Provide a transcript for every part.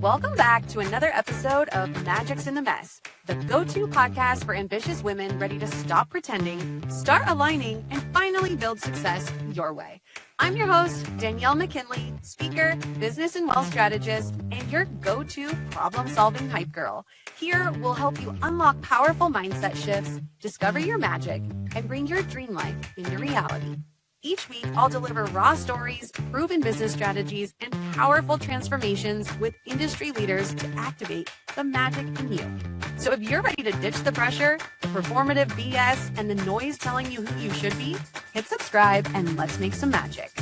Welcome back to another episode of Magic's in the Mess, the go-to podcast for ambitious women ready to stop pretending, start aligning, and finally build success your way. I'm your host, Danielle McKinley, speaker, business and wealth strategist, and your go-to problem-solving hype girl. Here, we'll help you unlock powerful mindset shifts, discover your magic, and bring your dream life into reality. Each week, I'll deliver raw stories, proven business strategies, and powerful transformations with industry leaders to activate the magic in you. So if you're ready to ditch the pressure, the performative BS, and the noise telling you who you should be, hit subscribe and let's make some magic.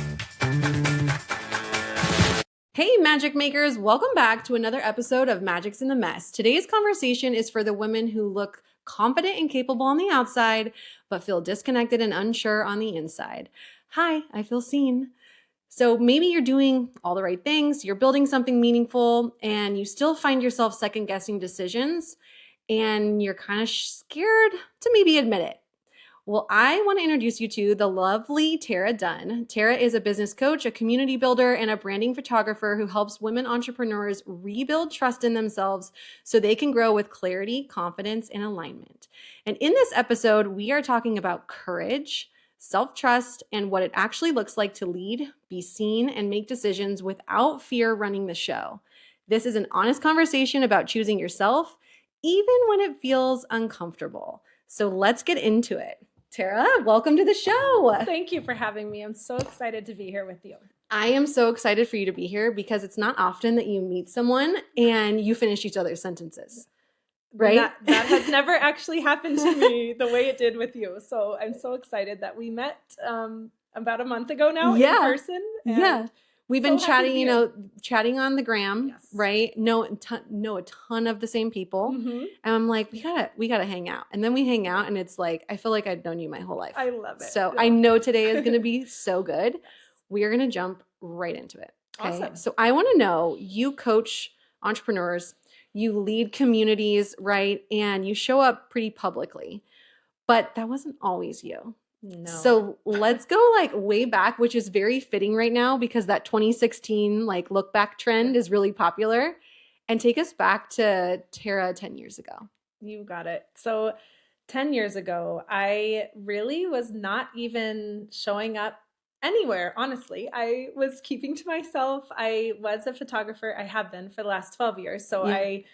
Hey, magic makers, welcome back to another episode of Magic's in the Mess. Today's conversation is for the women who look confident and capable on the outside, but feel disconnected and unsure on the inside. Hi, I feel seen. So maybe you're doing all the right things, you're building something meaningful, and you still find yourself second-guessing decisions, and you're kind of scared to maybe admit it. Well, I want to introduce you to the lovely Tara Dunn. Tara is a business coach, a community builder, and a branding photographer who helps women entrepreneurs rebuild trust in themselves so they can grow with clarity, confidence, and alignment. And in this episode, we are talking about courage, self-trust, and what it actually looks like to lead, be seen, and make decisions without fear running the show. This is an honest conversation about choosing yourself, even when it feels uncomfortable. So let's get into it. Tara, welcome to the show. Thank you for having me. I'm so excited to be here with you. I am so excited for you to be here because it's not often that you meet someone and you finish each other's sentences, right? That has never actually happened to me the way it did with you. So I'm so excited that we met about a month ago now in person. Yeah. We've been chatting, chatting on the gram, yes. Right? Know a ton of the same people. Mm-hmm. And I'm like, we gotta hang out. And then we hang out and it's like, I feel like I've known you my whole life. I love it. So I know today is going to be so good. Yes. We are going to jump right into it. Okay. Awesome. So I want to know, you coach entrepreneurs, you lead communities, right? And you show up pretty publicly, but that wasn't always you. No. So let's go like way back, which is very fitting right now because that 2016 like look back trend is really popular, and take us back to Tara 10 years ago. You got it. So 10 years ago, I really was not even showing up anywhere. Honestly, I was keeping to myself. I was a photographer. I have been for the last 12 years. So I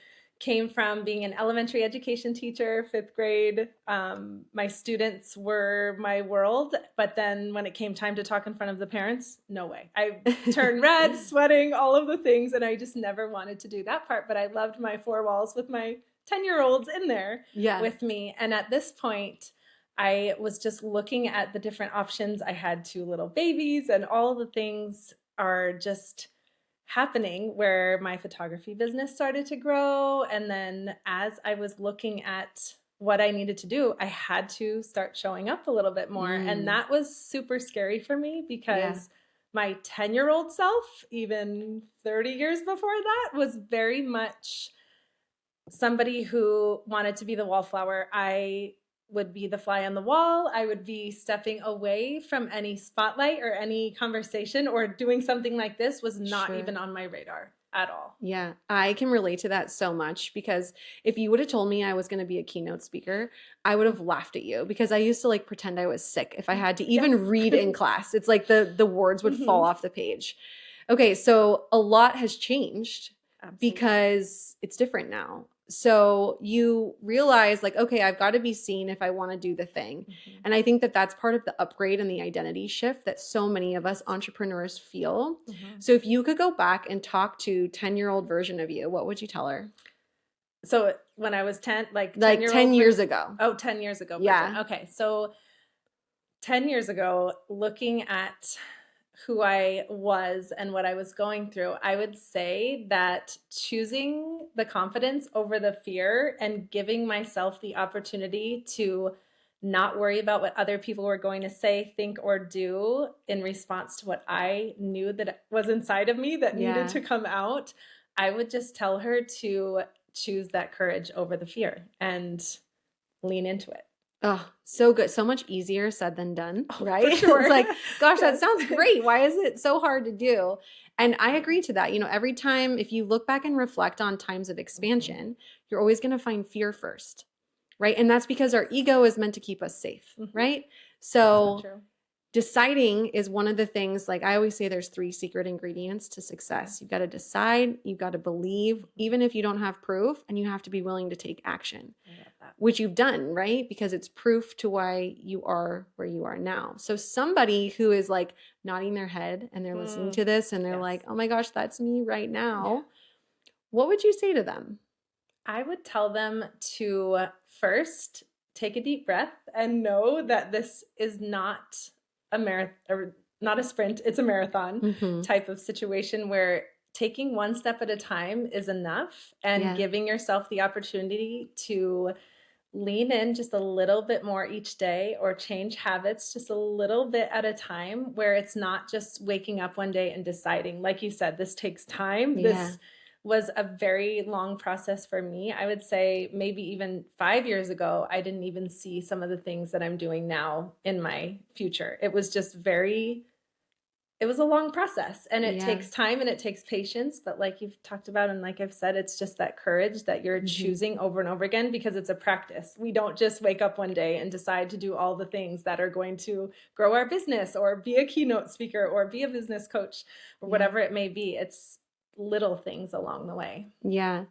came from being an elementary education teacher, 5th grade. My students were my world. But then when it came time to talk in front of the parents, no way. I turned red, sweating, all of the things. And I just never wanted to do that part. But I loved my 4 walls with my 10-year-olds in there with me. And at this point, I was just looking at the different options. I had 2 little babies and all the things are just happening where my photography business started to grow. And then as I was looking at what I needed to do, I had to start showing up a little bit more. And that was super scary for me because my 10-year-old self, even 30 years before that, was very much somebody who wanted to be the wallflower. I would be the fly on the wall. I would be stepping away from any spotlight or any conversation, or doing something like this was not even on my radar at all. Yeah, I can relate to that so much because if you would have told me I was going to be a keynote speaker, I would have laughed at you because I used to like pretend I was sick if I had to even read in class. It's like the words would fall off the page. Okay, so a lot has changed because it's different now. So you realize like, okay, I've got to be seen if I want to do the thing. And I think that that's part of the upgrade and the identity shift that so many of us entrepreneurs feel. So if you could go back and talk to 10-year-old version of you, what would you tell her? So when I was 10, like 10 years ago. Oh, 10 years ago. Yeah. Okay. So 10 years ago, looking at who I was and what I was going through, I would say that choosing the confidence over the fear and giving myself the opportunity to not worry about what other people were going to say, think, or do in response to what I knew that was inside of me that needed to come out, I would just tell her to choose that courage over the fear and lean into it. Oh, so good. So much easier said than done, Oh, right? for sure. It's like, gosh, that Yes. sounds great. Why is it so hard to do? And I agree to that. Every time, if you look back and reflect on times of expansion, you're always going to find fear first, right? And that's because our ego is meant to keep us safe, right? So So true. deciding is one of the things, like I always say, there's 3 secret ingredients to success. You've got to decide, you've got to believe, even if you don't have proof, and you have to be willing to take action, I love that. which you've done, right? Because it's proof to why you are where you are now. So somebody who is like nodding their head and they're listening to this and they're Yes. like, oh my gosh, that's me right now. What would you say to them? I would tell them to first take a deep breath and know that this is not a marathon or not a sprint, it's a marathon Mm-hmm. type of situation where taking one step at a time is enough, and Yeah. giving yourself the opportunity to lean in just a little bit more each day, or change habits just a little bit at a time, where it's not just waking up one day and deciding. Like you said, this takes time. Yeah. This was a very long process for me. I would say maybe even 5 years ago, I didn't even see some of the things that I'm doing now in my future. It was just it was a long process, and it Yeah. takes time and it takes patience. But like you've talked about, and like I've said, it's just that courage that you're choosing over and over again, because it's a practice. We don't just wake up one day and decide to do all the things that are going to grow our business, or be a keynote speaker, or be a business coach, or whatever it may be. It's little things along the way. Yeah.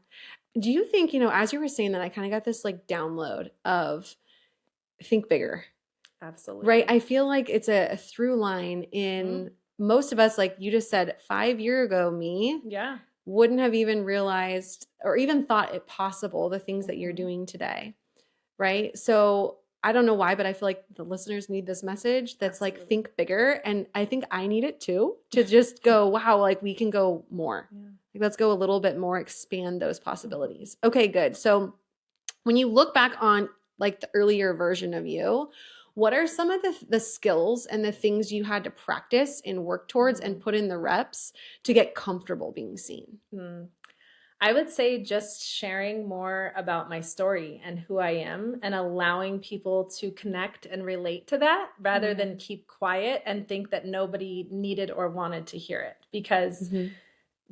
Do you think, as you were saying that, I kind of got this like download of think bigger, Absolutely. right? I feel like it's a through line in most of us, like you just said, 5 years ago, me Yeah. wouldn't have even realized or even thought it possible, the things that you're doing today, right? So I don't know why, but I feel like the listeners need this message that's like, Absolutely. think bigger. And I think I need it too, to just go, wow, like we can go more. Yeah. Like, let's go a little bit more, expand those possibilities. Okay, good. So when you look back on like the earlier version of you, what are some of the skills and the things you had to practice and work towards and put in the reps to get comfortable being seen? I would say just sharing more about my story and who I am, and allowing people to connect and relate to that, rather than keep quiet and think that nobody needed or wanted to hear it. Because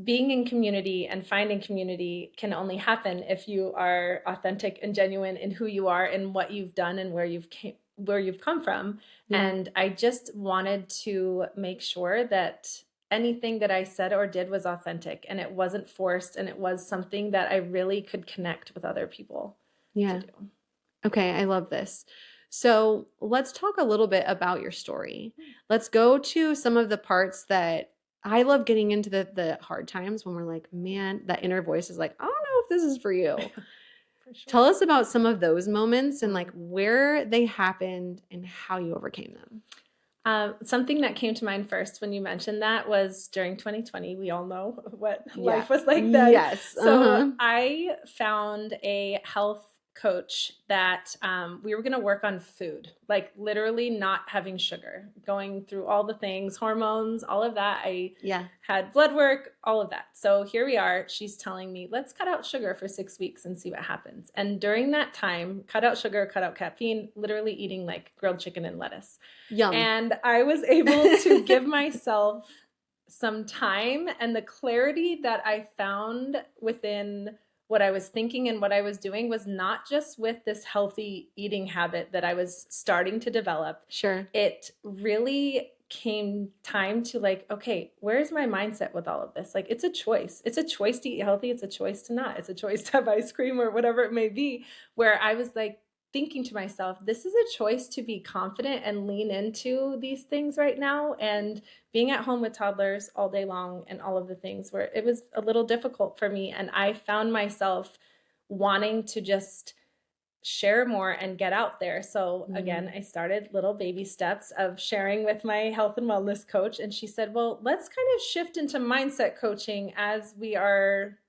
being in community and finding community can only happen if you are authentic and genuine in who you are and what you've done and where you've come from. Yeah. And I just wanted to make sure that anything that I said or did was authentic, and it wasn't forced, and it was something that I really could connect with other people Yeah. to do. Okay, I love this. So let's talk a little bit about your story. Let's go to some of the parts that I love getting into, the hard times when we're like, man, that inner voice is like, I don't know if this is for you. For sure. Tell us about some of those moments and like where they happened and how you overcame them. Something that came to mind first when you mentioned that was during 2020. We all know what life was like then. Yes. So I found a health coach that we were going to work on food, like literally not having sugar, going through all the things, hormones, all of that. I had blood work, all of that. So here we are. She's telling me, let's cut out sugar for 6 weeks and see what happens. And during that time, cut out sugar, cut out caffeine, literally eating like grilled chicken and lettuce. Yum. And I was able to give myself some time, and the clarity that I found within what I was thinking and what I was doing was not just with this healthy eating habit that I was starting to develop. Sure. It really came time to like, okay, where's my mindset with all of this? Like, it's a choice. It's a choice to eat healthy. It's a choice to not. It's a choice to have ice cream or whatever it may be, where I was like, thinking to myself, this is a choice to be confident and lean into these things right now. And being at home with toddlers all day long and all of the things, where it was a little difficult for me. And I found myself wanting to just share more and get out there. So again, I started little baby steps of sharing with my health and wellness coach. And she said, well, let's kind of shift into mindset coaching as we are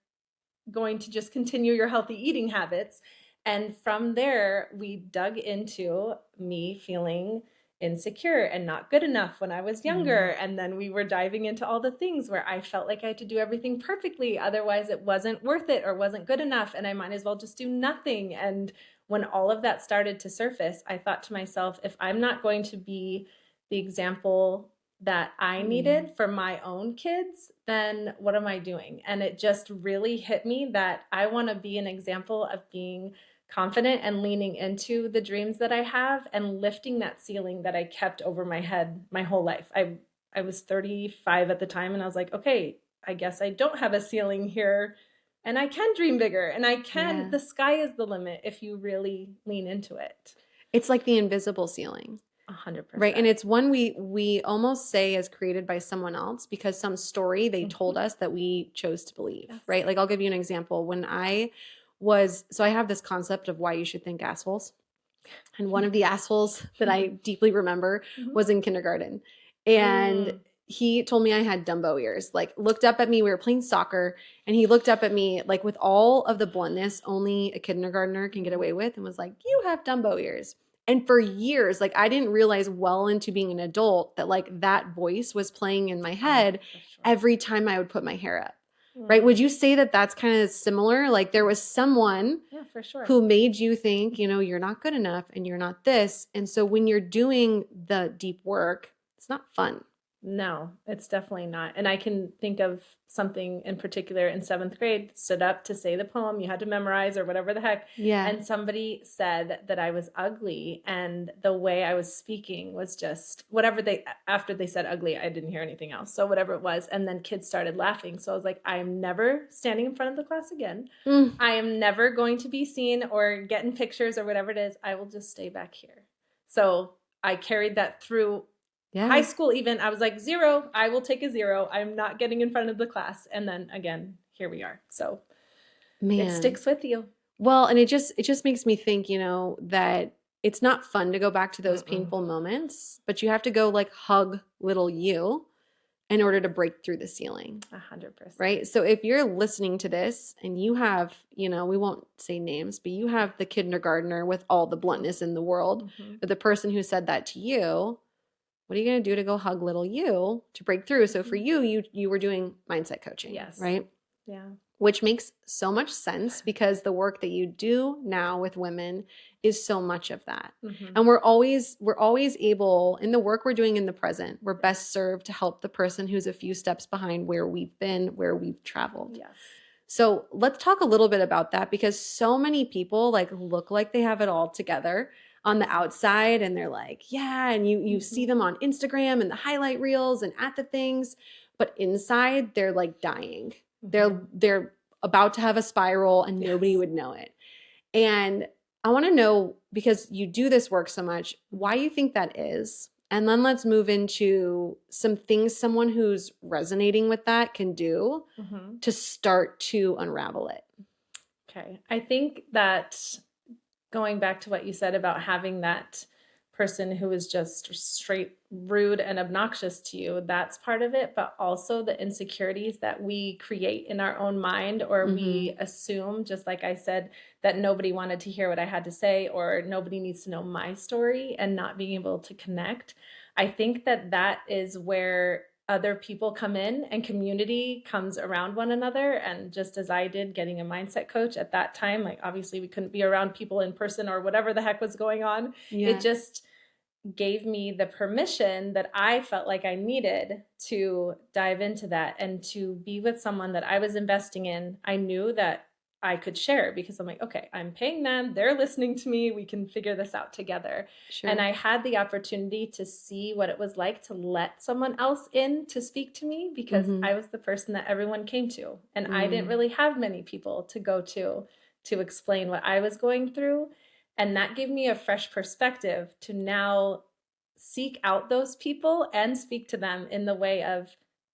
going to just continue your healthy eating habits. And from there, we dug into me feeling insecure and not good enough when I was younger. And then we were diving into all the things where I felt like I had to do everything perfectly. Otherwise, it wasn't worth it or wasn't good enough. And I might as well just do nothing. And when all of that started to surface, I thought to myself, if I'm not going to be the example that I needed for my own kids, then what am I doing? And it just really hit me that I want to be an example of being confident and leaning into the dreams that I have and lifting that ceiling that I kept over my head my whole life. I was 35 at the time, and I was like, okay, I guess I don't have a ceiling here, and I can dream bigger, and the sky is the limit if you really lean into it. It's like the invisible ceiling. 100%. Right. And it's one we almost say is created by someone else because some story they told us that we chose to believe. Yes. Right. Like I'll give you an example. When I have this concept of why you should thank assholes. And one of the assholes that I deeply remember was in kindergarten. And he told me I had Dumbo ears, like looked up at me. We were playing soccer and he looked up at me like with all of the bluntness only a kindergartner can get away with and was like, you have Dumbo ears. And for years, like I didn't realize well into being an adult that like that voice was playing in my head every time I would put my hair up. Right? Would you say that that's kind of similar? Like there was someone for sure who made you think, you know, you're not good enough and you're not this. And so when you're doing the deep work, it's not fun. No, it's definitely not. And I can think of something in particular in 7th grade, stood up to say the poem you had to memorize or whatever the heck. Yeah. And somebody said that I was ugly. And the way I was speaking was just after they said ugly, I didn't hear anything else. So whatever it was. And then kids started laughing. So I was like, I am never standing in front of the class again. I am never going to be seen or get in pictures or whatever it is. I will just stay back here. So I carried that through high school. Even I was like 0, I will take a 0. I'm not getting in front of the class. And then again, here we are. So it sticks with you. Well, and it just makes me think, you know, that it's not fun to go back to those painful moments, but you have to go like hug little you in order to break through the ceiling. 100%. Right? So if you're listening to this and you have, you know, we won't say names, but you have the kindergartner with all the bluntness in the world, or the person who said that to you, what are you going to do to go hug little you to break through? So for you were doing mindset coaching, right? Yeah. Which makes so much sense because the work that you do now with women is so much of that. And we're always able in the work we're doing in the present, we're best served to help the person who's a few steps behind where we've been, where we've traveled. Yes. So let's talk a little bit about that because so many people like look like they have it all together on the outside and they're like, yeah, and you see them on Instagram and the highlight reels and at the things, but inside they're like dying. They're about to have a spiral and nobody would know it. And I want to know, because you do this work so much, why you think that is. And then let's move into some things someone who's resonating with that can do to start to unravel it. Okay. I think that going back to what you said about having that person who is just straight rude and obnoxious to you, that's part of it, but also the insecurities that we create in our own mind, or we assume, just like I said, that nobody wanted to hear what I had to say or nobody needs to know my story, and not being able to connect. I think that is where other people come in and community comes around one another. And just as I did getting a mindset coach at that time, like obviously we couldn't be around people in person or whatever the heck was going on. It just gave me the permission that I felt like I needed to dive into that and to be with someone that I was investing in. I knew that I could share because I'm like, okay, I'm paying them. They're listening to me. We can figure this out together. Sure. And I had the opportunity to see what it was like to let someone else in to speak to me because I was the person that everyone came to. And I didn't really have many people to go to explain what I was going through. And that gave me a fresh perspective to now seek out those people and speak to them in the way of,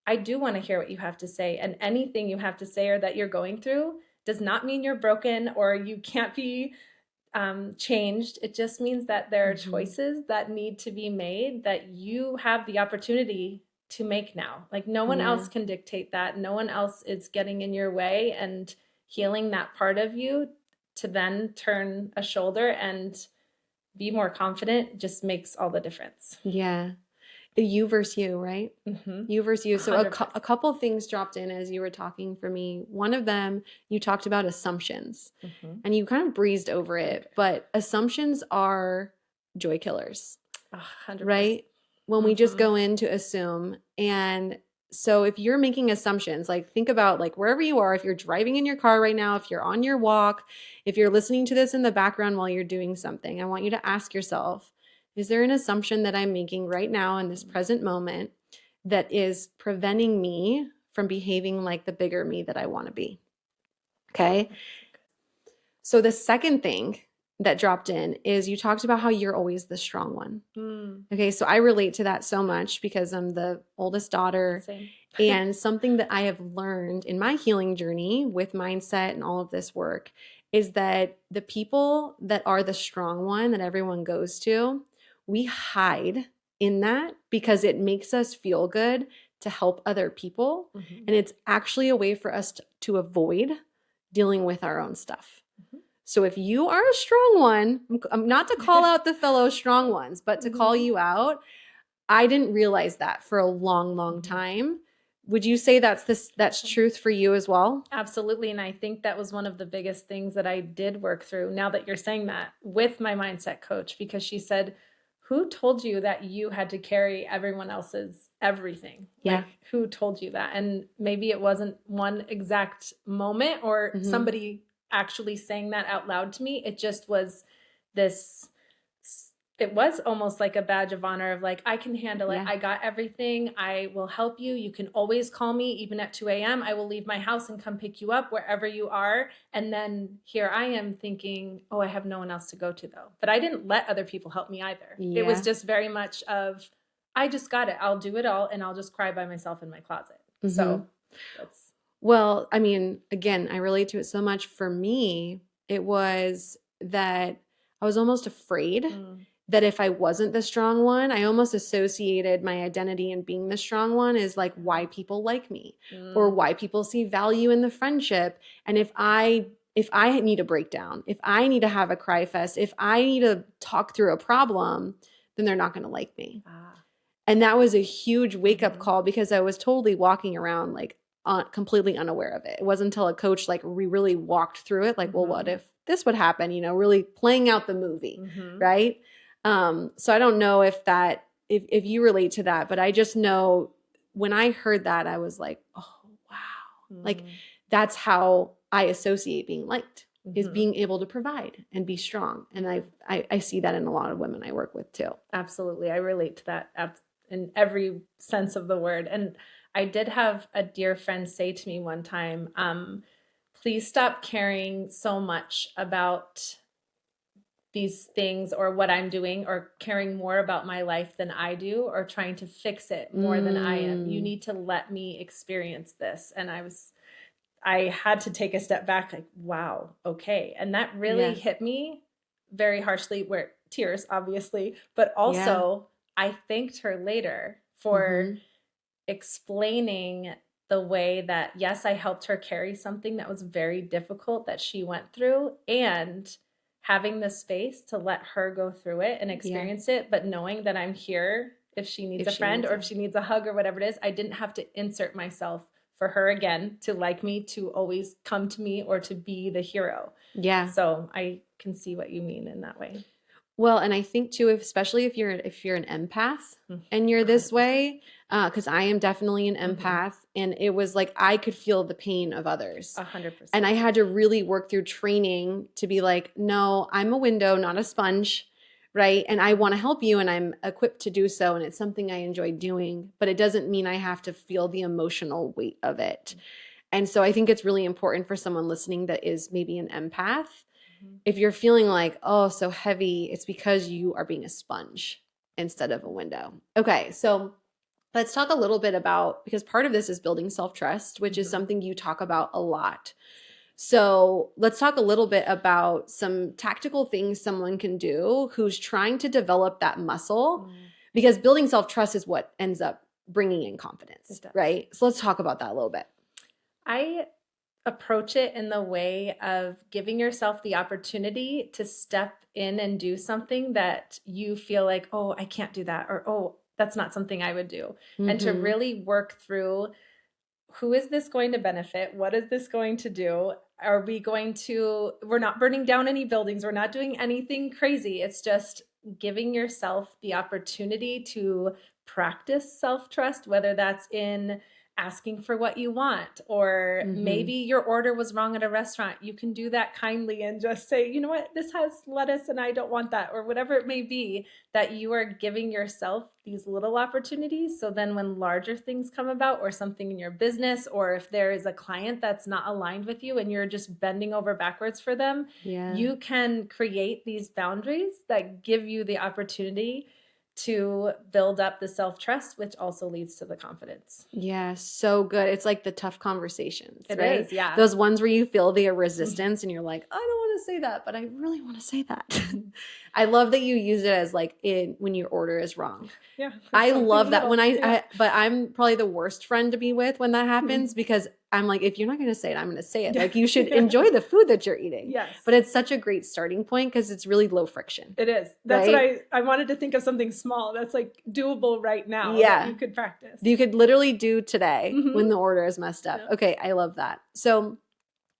I do want to hear what you have to say. And anything you have to say or that you're going through does not mean you're broken or you can't be changed. It just means that there are choices that need to be made that you have the opportunity to make now. Like no one else can dictate that. No one else is getting in your way, and healing that part of you to then turn a shoulder and be more confident just makes all the difference. Yeah. You versus you, right? Mm-hmm. You versus you. So 100%. a couple things dropped in as you were talking for me. One of them, you talked about assumptions Mm-hmm. and you kind of breezed over Okay. it, but assumptions are joy killers, 100%. right? When we just Mm-hmm. go in to assume. And so if you're making assumptions, like think about like wherever you are, if you're driving in your car right now, if you're on your walk, if you're listening to this in the background while you're doing something, I want you to ask yourself, is there an assumption that I'm making right now in this present moment that is preventing me from behaving like the bigger me that I want to be? Okay. So the second thing that dropped in is you talked about how you're always the strong one. Mm, Okay. So I relate to that so much because I'm the oldest daughter. same. And something that I have learned in my healing journey with mindset and all of this work is that the people that are the strong one that everyone goes to, we hide in that because it makes us feel good to help other people. Mm-hmm. And it's actually a way for us to avoid dealing with our own stuff. Mm-hmm. So if you are a strong one, I'm not to call out the fellow strong ones, but to call Mm-hmm. you out. I didn't realize that for a long, long Mm-hmm. time. Would you say that's truth for you as well? Absolutely. And I think that was one of the biggest things that I did work through, now that you're saying that, with my mindset coach, because she said, who told you that you had to carry everyone else's everything? Yeah. Like, who told you that? And maybe it wasn't one exact moment or somebody actually saying that out loud to me. It just was this, it was almost like a badge of honor of like, I can handle it. Yeah. I got everything. I will help you. You can always call me, even at 2 a.m. I will leave my house and come pick you up wherever you are. And then here I am thinking, oh, I have no one else to go to though. But I didn't let other people help me either. Yeah. It was just very much of, I just got it. I'll do it all and I'll just cry by myself in my closet. Mm-hmm. So that's. Well, I mean, again, I relate to it so much. For me, it was that I was almost afraid that if I wasn't the strong one, I almost associated my identity in being the strong one as like why people like me or why people see value in the friendship. And if I need a breakdown, if I need to have a cry fest, if I need to talk through a problem, then they're not going to like me. And that was a huge wake up call because I was totally walking around like completely unaware of it. It wasn't until a coach like we really walked through it, like, well, what if this would happen? You know, really playing out the movie, right? So I don't know if that if you relate to that, but I just know when I heard that, I was like, oh wow, like that's how I associate being liked is being able to provide and be strong, and I see that in a lot of women I work with too. Absolutely, I relate to that in every sense of the word. And I did have a dear friend say to me one time, please stop caring so much about these things or what I'm doing or caring more about my life than I do or trying to fix it more than I am. You need to let me experience this. And I had to take a step back, like, wow, okay. And that really hit me very harshly, where tears, obviously, but also I thanked her later for explaining the way that, yes, I helped her carry something that was very difficult that she went through, and having the space to let her go through it and experience it, but knowing that I'm here if she needs a friend or if she needs a hug or whatever it is. I didn't have to insert myself for her again to like me, to always come to me, or to be the hero. Yeah. So I can see what you mean in that way. Well, and I think too, especially if you're an empath and you're this 100%. Way, because I am definitely an empath, and it was like I could feel the pain of others. 100%. And I had to really work through training to be like, no, I'm a window, not a sponge, right? And I want to help you, and I'm equipped to do so, and it's something I enjoy doing, but it doesn't mean I have to feel the emotional weight of it. And so I think it's really important for someone listening that is maybe an empath. If you're feeling like, oh, so heavy, it's because you are being a sponge instead of a window. Okay, so let's talk a little bit about, because part of this is building self-trust, which is something you talk about a lot. So let's talk a little bit about some tactical things someone can do who's trying to develop that muscle, because building self-trust is what ends up bringing in confidence, right? So let's talk about that a little bit. I approach it in the way of giving yourself the opportunity to step in and do something that you feel like, oh, I can't do that, or oh, that's not something I would do. And to Mhm. really work through, who is this going to benefit? What is this going to do? Are we going to, we're not burning down any buildings. We're not doing anything crazy. It's just giving yourself the opportunity to practice self-trust, whether that's in asking for what you want, or maybe your order was wrong at a restaurant. You can do that kindly and just say, you know what, this has lettuce and I don't want that, or whatever it may be, that you are giving yourself these little opportunities. So then when larger things come about, or something in your business, or if there is a client that's not aligned with you and you're just bending over backwards for them, Yeah. you can create these boundaries that give you the opportunity to build up the self-trust, which also leads to the confidence. Yeah, so good. It's like the tough conversations, It right? is, yeah. Those ones where you feel the resistance and you're like, I don't want to say that, but I really want to say that. I love that you use it as like when your order is wrong. Yeah. I love that when yeah. but I'm probably the worst friend to be with when that happens, because I'm like, if you're not going to say it, I'm going to say it. Like, you should enjoy the food that you're eating. Yes. But it's such a great starting point because it's really low friction. It is. That's right? what I wanted to think of something small that's like doable right now Yeah. that you could practice. You could literally do today when the order is messed up. Yeah. Okay, I love that. So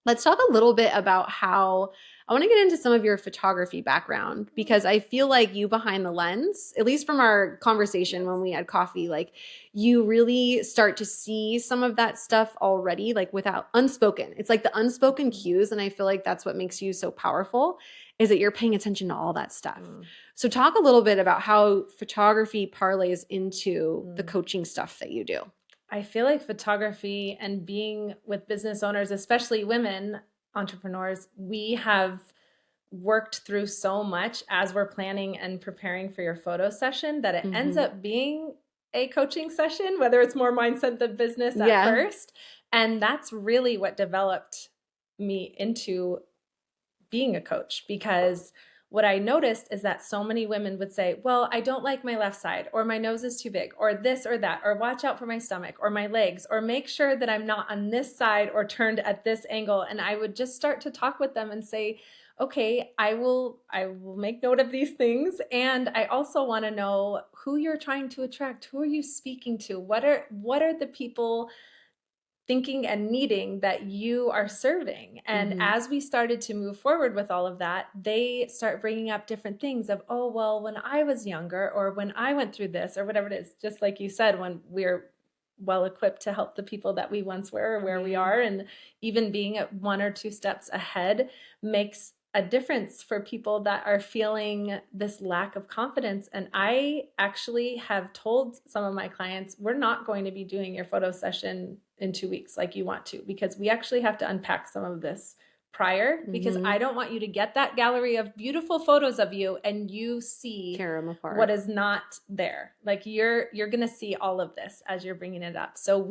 let's talk a little bit about how I want to get into some of your photography background, because I feel like you behind the lens, at least from our conversation when we had coffee, like you really start to see some of that stuff already, like without unspoken. It's like the unspoken cues. And I feel like that's what makes you so powerful, is that you're paying attention to all that stuff. So talk a little bit about how photography parlays into the coaching stuff that you do. I feel like photography and being with business owners, especially women entrepreneurs, we have worked through so much as we're planning and preparing for your photo session that it ends up being a coaching session, whether it's more mindset than business at first. And that's really what developed me into being a coach, because what I noticed is that so many women would say, well, I don't like my left side, or my nose is too big, or this or that, or watch out for my stomach or my legs, or make sure that I'm not on this side or turned at this angle. And I would just start to talk with them and say, okay, I will make note of these things. And I also want to know who you're trying to attract. Who are you speaking to? What are the people thinking and needing that you are serving? And as we started to move forward with all of that, they start bringing up different things of, oh, well, when I was younger, or when I went through this, or whatever it is, just like you said, when we're well equipped to help the people that we once were, or where we are, and even being at 1 or 2 steps ahead makes a difference for people that are feeling this lack of confidence. And I actually have told some of my clients, we're not going to be doing your photo session in 2 weeks like you want to, because we actually have to unpack some of this prior, because I don't want you to get that gallery of beautiful photos of you and you see tear them apart. What is not there. Like you're going to see all of this as you're bringing it up. So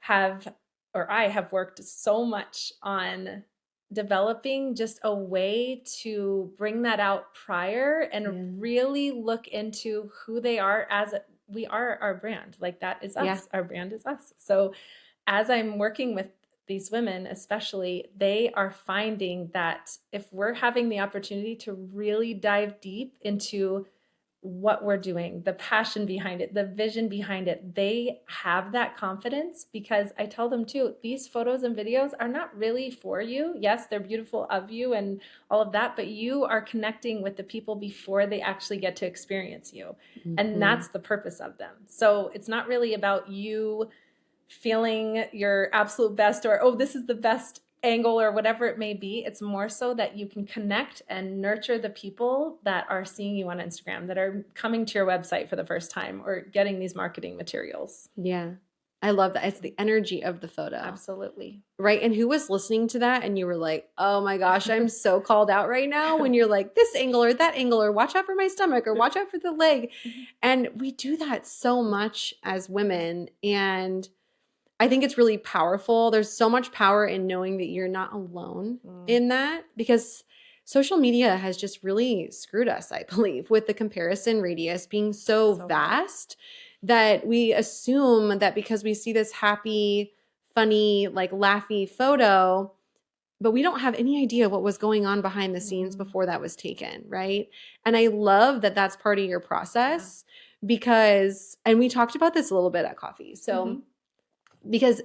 I have worked so much on developing just a way to bring that out prior and really look into who they are, as we are our brand. Like that is us. Our brand is us. So as I'm working with these women, especially, they are finding that if we're having the opportunity to really dive deep into what we're doing, the passion behind it, the vision behind it, they have that confidence. Because I tell them too, these photos and videos are not really for you. Yes, they're beautiful of you and all of that, but you are connecting with the people before they actually get to experience you. And that's the purpose of them. So it's not really about you feeling your absolute best, or, oh, this is the best angle, or whatever it may be. It's more so that you can connect and nurture the people that are seeing you on Instagram, that are coming to your website for the first time, or getting these marketing materials. Yeah. I love that. It's the energy of the photo. Absolutely. Right. And who was listening to that and you were like, oh my gosh, I'm so called out right now, when you're like, this angle or that angle, or watch out for my stomach, or watch out for the leg. And we do that so much as women. And I think it's really powerful. There's so much power in knowing that you're not alone in that, because social media has just really screwed us, I believe, with the comparison radius being so vast that we assume that because we see this happy, funny, like laughy photo, but we don't have any idea what was going on behind the scenes before that was taken, right? And I love that that's part of your process, because, and we talked about this a little bit at coffee. So because,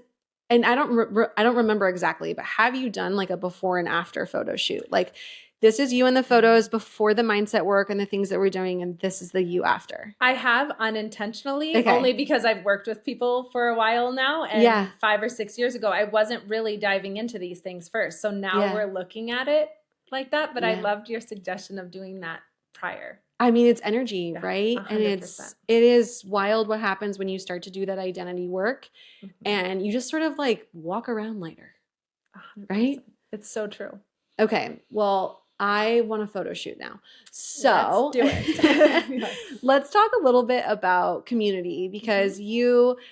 and I don't remember exactly, but have you done like a before and after photo shoot? Like this is you in the photos before the mindset work and the things that we're doing, and this is the you after. I have unintentionally, Okay. only because I've worked with people for a while now. And 5 or 6 years ago, I wasn't really diving into these things first. So now we're looking at it like that. But I loved your suggestion of doing that prior. I mean, it's energy, right? 100%. And it is wild what happens when you start to do that identity work and you just sort of like walk around lighter, 100%. right? It's so true. Okay. Well, I want a photo shoot now. So let's do it. Let's talk a little bit about community because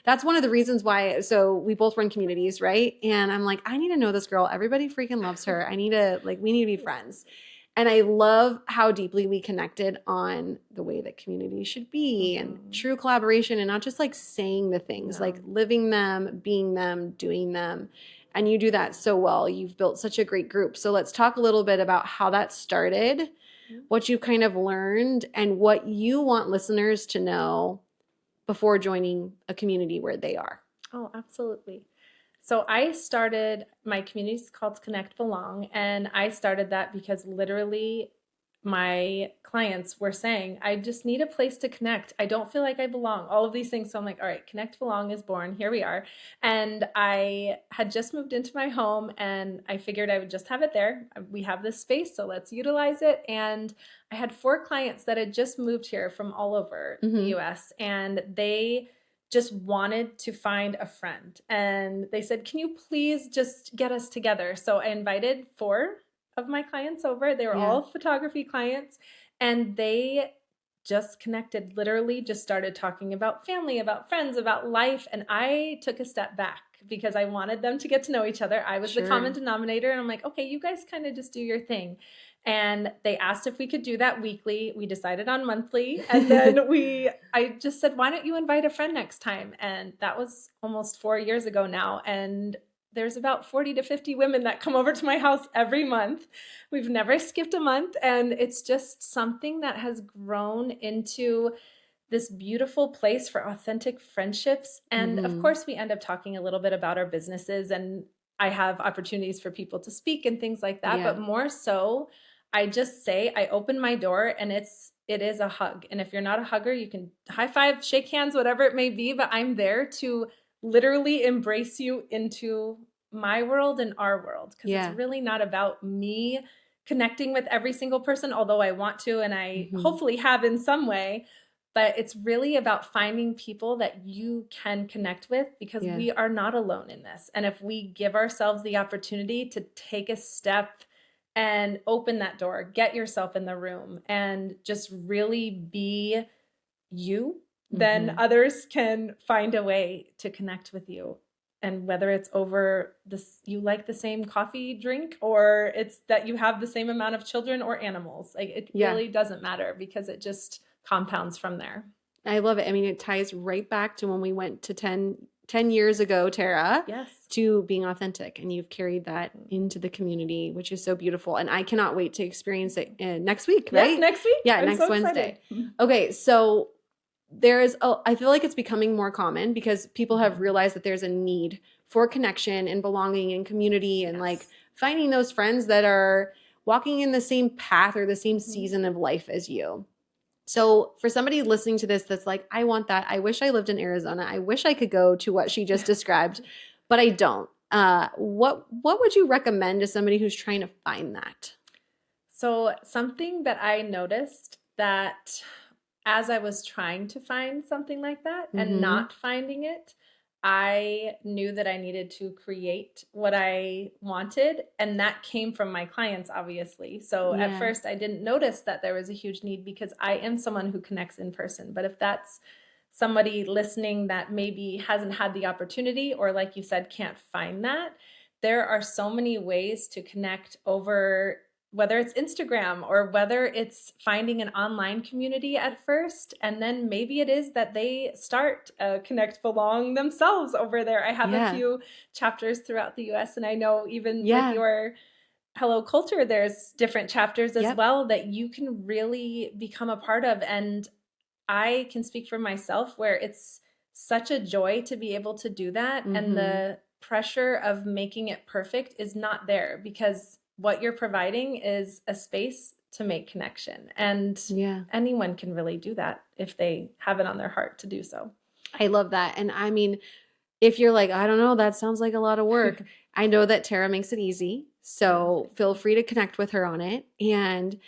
that's one of the reasons why. So we both run communities, right? And I'm like, I need to know this girl. Everybody freaking loves her. we need to be friends. And I love how deeply we connected on the way that community should be and true collaboration and not just like saying the things, like living them, being them, doing them. And you do that so well. You've built such a great group. So let's talk a little bit about how that started, what you kind of learned, and what you want listeners to know before joining a community where they are. Oh, absolutely. So I started, my community is called Connect Belong, and I started that because literally my clients were saying, I just need a place to connect. I don't feel like I belong, all of these things. So I'm like, all right, Connect Belong is born. Here we are. And I had just moved into my home and I figured I would just have it there. We have this space, so let's utilize it. And I had 4 clients that had just moved here from all over the US, and they just wanted to find a friend. And they said, can you please just get us together? So I invited 4 of my clients over. They were all photography clients, and they just connected, literally just started talking about family, about friends, about life. And I took a step back because I wanted them to get to know each other. I was the common denominator. And I'm like, okay, you guys kind of just do your thing. And they asked if we could do that weekly. We decided on monthly. And then I just said, why don't you invite a friend next time? And that was almost 4 years ago now. And there's about 40 to 50 women that come over to my house every month. We've never skipped a month. And it's just something that has grown into this beautiful place for authentic friendships. And of course, we end up talking a little bit about our businesses, and I have opportunities for people to speak and things like that. But more so, I just say, I open my door and it is a hug. And if you're not a hugger, you can high five, shake hands, whatever it may be. But I'm there to literally embrace you into my world and our world. Because it's really not about me connecting with every single person, although I want to, and I hopefully have in some way. But it's really about finding people that you can connect with, because we are not alone in this. And if we give ourselves the opportunity to take a step and open that door, get yourself in the room and just really be you, then others can find a way to connect with you. And whether it's over this, you like the same coffee drink, or it's that you have the same amount of children or animals, like it really doesn't matter, because it just compounds from there. I love it. I mean, it ties right back to when we went to 10 years ago, Tara, to being authentic. And you've carried that into the community, which is so beautiful. And I cannot wait to experience it next week, right? Yes, next week. Yeah, next Wednesday. Okay, so I feel like it's becoming more common because people have realized that there's a need for connection and belonging and community and like finding those friends that are walking in the same path or the same season of life as you. So for somebody listening to this that's like, I want that. I wish I lived in Arizona. I wish I could go to what she just described, but I don't. What would you recommend to somebody who's trying to find that? So something that I noticed, that as I was trying to find something like that and not finding it, I knew that I needed to create what I wanted. And that came from my clients, obviously. So at first I didn't notice that there was a huge need, because I am someone who connects in person. But if that's somebody listening that maybe hasn't had the opportunity, or like you said, can't find that, there are so many ways to connect over, whether it's Instagram or whether it's finding an online community at first. And then maybe it is that they start Connect Belong themselves over there. I have a few chapters throughout the US, and I know even with your Hello Culture, there's different chapters as well that you can really become a part of. And I can speak for myself where it's such a joy to be able to do that. And the pressure of making it perfect is not there, because what you're providing is a space to make connection. And anyone can really do that if they have it on their heart to do so. I love that. And I mean, if you're like, I don't know, that sounds like a lot of work, I know that Tara makes it easy. So feel free to connect with her on it. And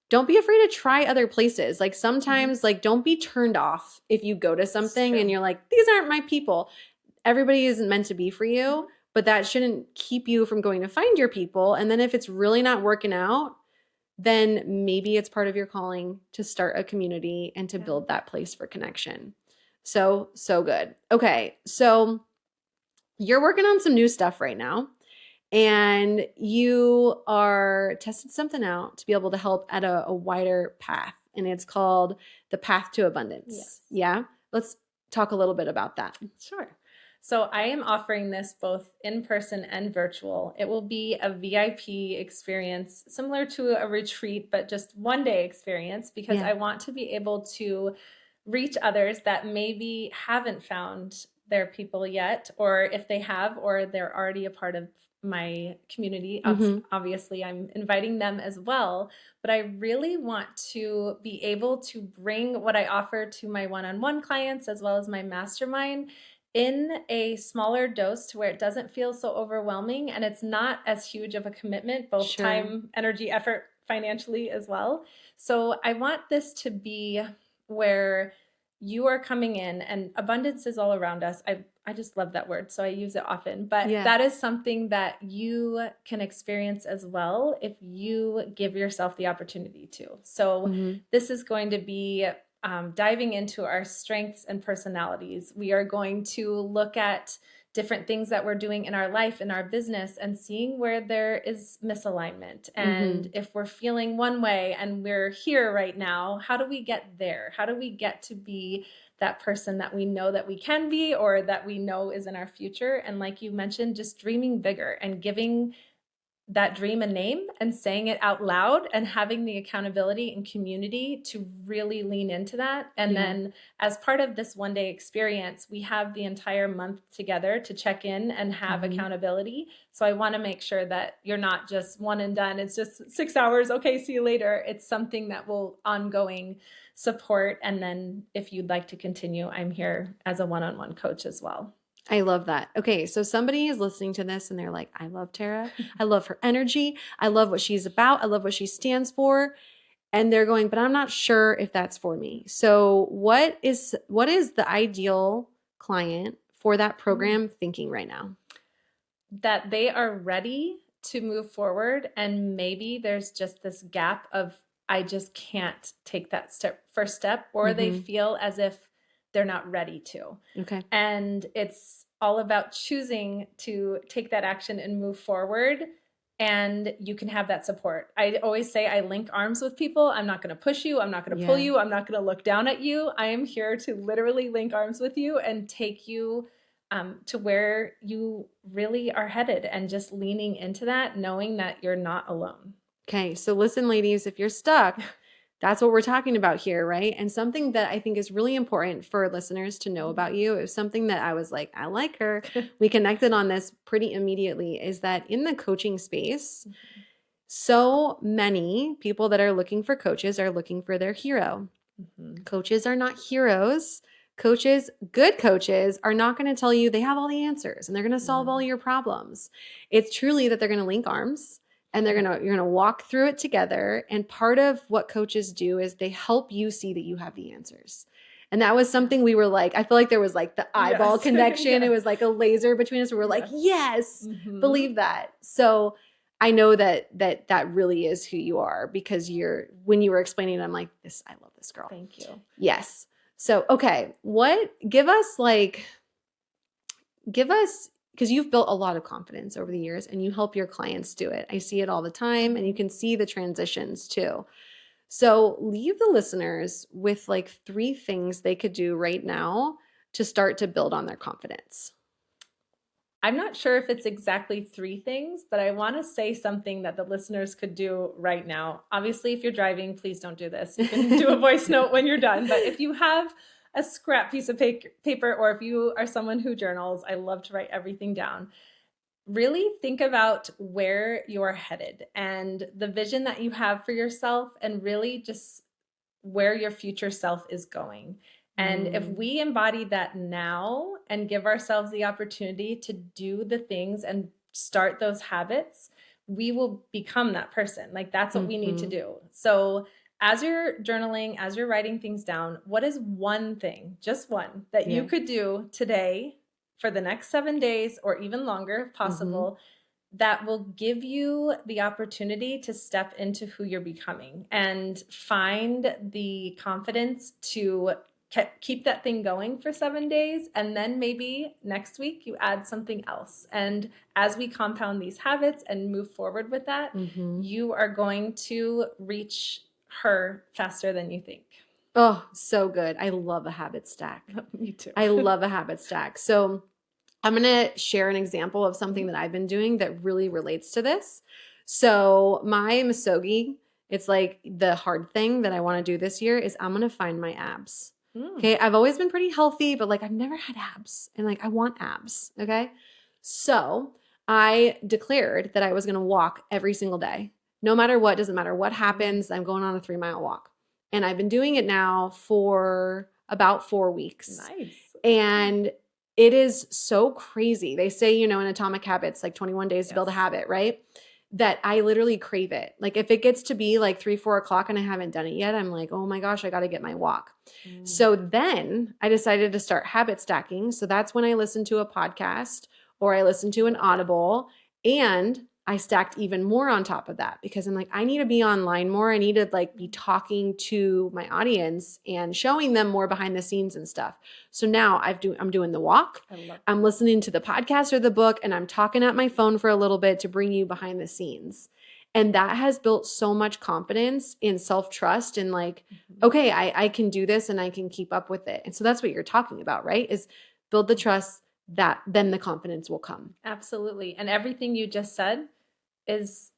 don't be afraid to try other places. Like sometimes, like don't be turned off if you go to something and you're like, these aren't my people. Everybody isn't meant to be for you, but that shouldn't keep you from going to find your people. And then if it's really not working out, then maybe it's part of your calling to start a community and to build that place for connection. So good. Okay. So you're working on some new stuff right now. And you are testing something out to be able to help at a wider path. And it's called the Path to Abundance. Yes. Yeah. Let's talk a little bit about that. Sure. So I am offering this both in person and virtual. It will be a VIP experience similar to a retreat, but just one day experience, because I want to be able to reach others that maybe haven't found their people yet, or if they have, or they're already a part of my community. Obviously, I'm inviting them as well, but I really want to be able to bring what I offer to my one-on-one clients as well as my mastermind in a smaller dose, to where it doesn't feel so overwhelming and it's not as huge of a commitment, both time, energy, effort, financially as well. So I want this to be where you are coming in, and abundance is all around us. I just love that word, so I use it often, but that is something that you can experience as well if you give yourself the opportunity to. So this is going to be diving into our strengths and personalities. We are going to look at different things that we're doing in our life, in our business, and seeing where there is misalignment. And if we're feeling one way and we're here right now, how do we get there? How do we get to be that person that we know that we can be, or that we know is in our future? And like you mentioned, just dreaming bigger and giving that dream a name and saying it out loud, and having the accountability and community to really lean into that. And then as part of this one day experience, we have the entire month together to check in and have accountability. So I want to make sure that you're not just one and done. It's just 6 hours. Okay, see you later. It's something that will ongoing support. And then if you'd like to continue, I'm here as a one-on-one coach as well. I love that. Okay, so somebody is listening to this and they're like, I love Tara. I love her energy. I love what she's about. I love what she stands for. And they're going, but I'm not sure if that's for me. So what is the ideal client for that program thinking right now? That they are ready to move forward, and maybe there's just this gap of, I just can't take that first step, or they feel as if they're not ready to. Okay. And it's all about choosing to take that action and move forward. And you can have that support. I always say I link arms with people. I'm not going to push you. I'm not going to pull you. I'm not going to look down at you. I am here to literally link arms with you and take you to where you really are headed, and just leaning into that, knowing that you're not alone. Okay. So listen, ladies, if you're stuck, that's what we're talking about here, right? And something that I think is really important for listeners to know about you, is something that I was like, I like her. We connected on this pretty immediately, is that in the coaching space, so many people that are looking for coaches are looking for their hero. Coaches are not heroes. Coaches, good coaches, are not going to tell you they have all the answers and they're going to solve all your problems. It's truly that they're going to link arms. And you're gonna walk through it together. And part of what coaches do is they help you see that you have the answers. And that was something we were like, I feel like there was like the eyeball connection. It was like a laser between us. We were like, yes, believe that. So I know that really is who you are, because when you were explaining it, I'm like, I love this girl. Thank you. Yes. So, okay. Give us, because you've built a lot of confidence over the years and you help your clients do it. I see it all the time, and you can see the transitions too. So leave the listeners with 3 things they could do right now to start to build on their confidence. I'm not sure if it's exactly 3 things, but I want to say something that the listeners could do right now. Obviously, if you're driving, please don't do this. You can do a voice note when you're done. But if you have a scrap piece of paper, or if you are someone who journals, I love to write everything down. Really think about where you're headed and the vision that you have for yourself, and really just where your future self is going. And if we embody that now and give ourselves the opportunity to do the things and start those habits, we will become that person. Like, that's what we need to do. So as you're journaling, as you're writing things down, what is one thing, just one, that you could do today for the next 7 days, or even longer if possible, that will give you the opportunity to step into who you're becoming and find the confidence to keep that thing going for 7 days. And then maybe next week you add something else. And as we compound these habits and move forward with that, you are going to reach her faster than you think. Oh, so good. I love a habit stack. Me too. I love a habit stack. So I'm going to share an example of something that I've been doing that really relates to this. So my misogi, it's like the hard thing that I want to do this year is I'm going to find my abs. Okay. I've always been pretty healthy, but like I've never had abs, and like I want abs. Okay. So I declared that I was going to walk every single day, no matter what, doesn't matter what happens. I'm going on a 3-mile walk, and I've been doing it now for about 4 weeks. Nice. And it is so crazy. They say, in Atomic Habits, like 21 days to build a habit, right? That I literally crave it. Like if it gets to be like 3-4 o'clock and I haven't done it yet, I'm like, oh my gosh, I got to get my walk. So then I decided to start habit stacking. So that's when I listened to a podcast or I listened to an Audible, and I stacked even more on top of that because I'm like, I need to be online more. I need to like be talking to my audience and showing them more behind the scenes and stuff. So now I'm doing the walk. I'm listening to the podcast or the book, and I'm talking at my phone for a little bit to bring you behind the scenes. And that has built so much confidence and self-trust, and like, okay, I can do this and I can keep up with it. And so that's what you're talking about, right? Is build the trust, that then the confidence will come. Absolutely. And everything you just said is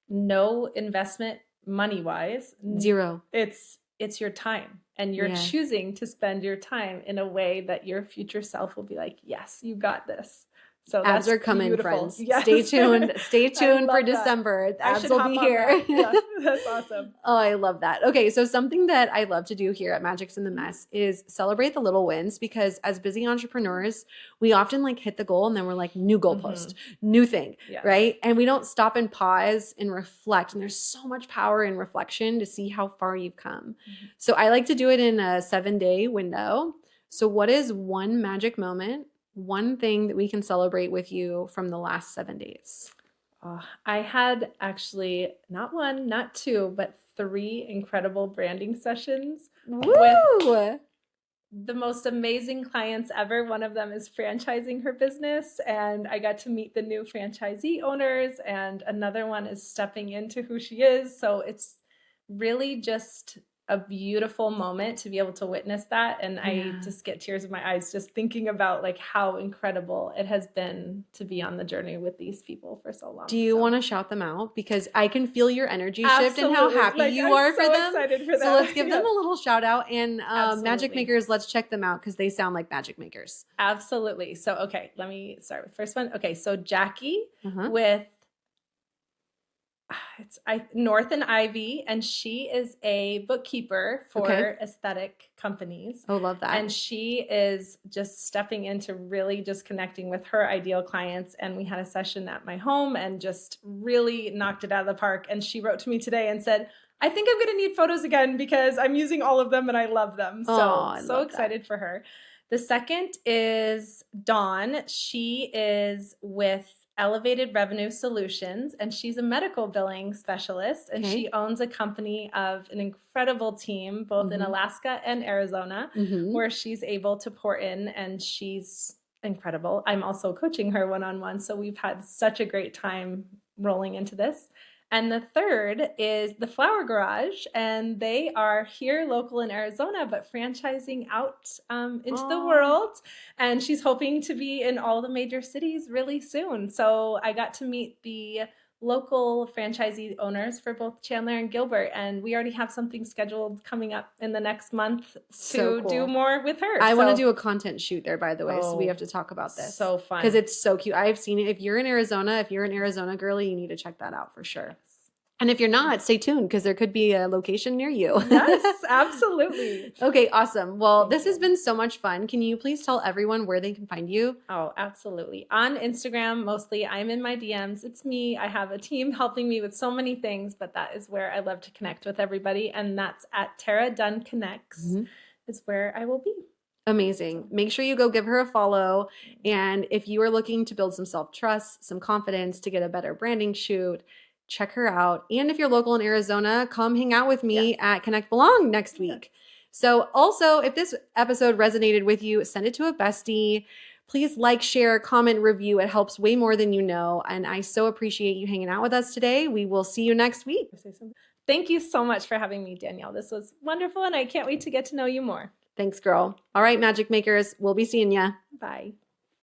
no investment money-wise. Zero. It's your time, and you're choosing to spend your time in a way that your future self will be like, yes, you got this. So abs are coming, beautiful. friends. Yes. Stay tuned. Stay tuned for that. December. Abs will be here. Yeah, that's awesome. Oh, I love that. Okay, so something that I love to do here at Magics in the Mess is celebrate the little wins, because as busy entrepreneurs, we often like hit the goal and then we're like, new goalpost, new thing, right? And we don't stop and pause and reflect. And there's so much power in reflection to see how far you've come. So I like to do it in a 7-day window. So what is one magic moment, one thing that we can celebrate with you from the last 7 days? Oh, I had actually not 1, not 2, but 3 incredible branding sessions with the most amazing clients ever. One of them is franchising her business, and I got to meet the new franchisee owners, and another one is stepping into who she is. So it's really just a beautiful moment to be able to witness that. And I just get tears in my eyes just thinking about like how incredible it has been to be on the journey with these people for so long. Do you want to shout them out? Because I can feel your energy shift and how happy you are for them. Excited for so let's give them a little shout out. And Magic Makers, let's check them out because they sound like magic makers. Absolutely. So, okay, let me start with the first one. Okay, so Jackie with North and Ivy, and she is a bookkeeper for aesthetic companies. Oh, love that. And she is just stepping into really just connecting with her ideal clients. And we had a session at my home and just really knocked it out of the park. And she wrote to me today and said, I think I'm going to need photos again because I'm using all of them and I love them. So excited for her. The second is Dawn. She is with Elevated Revenue Solutions, and she's a medical billing specialist, and she owns a company of an incredible team both in Alaska and Arizona where she's able to pour in, and she's incredible. I'm also coaching her one-on-one, so we've had such a great time rolling into this. And the third is the Flower Garage, and they are here local in Arizona, but franchising out into the world. And she's hoping to be in all the major cities really soon. So I got to meet the local franchisee owners for both Chandler and Gilbert, and we already have something scheduled coming up in the next month So to cool. do more with her. I want to do a content shoot there, by the way, so we have to talk about this. So fun. Because it's so cute. I've seen it. If you're an Arizona girly, you need to check that out for sure. And if you're not, stay tuned because there could be a location near you. Yes, absolutely. Okay, awesome. Well, this has been so much fun. Can you please tell everyone where they can find you? Oh, absolutely. On Instagram, mostly, I'm in my DMs. It's me. I have a team helping me with so many things, but that is where I love to connect with everybody. And that's at Tara Dunn Connects is where I will be. Amazing. Make sure you go give her a follow. And if you are looking to build some self-trust, some confidence to get a better branding shoot, check her out. And if you're local in Arizona, come hang out with me at Connect Belong next week. So also, if this episode resonated with you, send it to a bestie. Please like, share, comment, review. It helps way more than you know. And I so appreciate you hanging out with us today. We will see you next week. Thank you so much for having me, Danielle. This was wonderful, and I can't wait to get to know you more. Thanks, girl. All right, Magic Makers, we'll be seeing ya. Bye.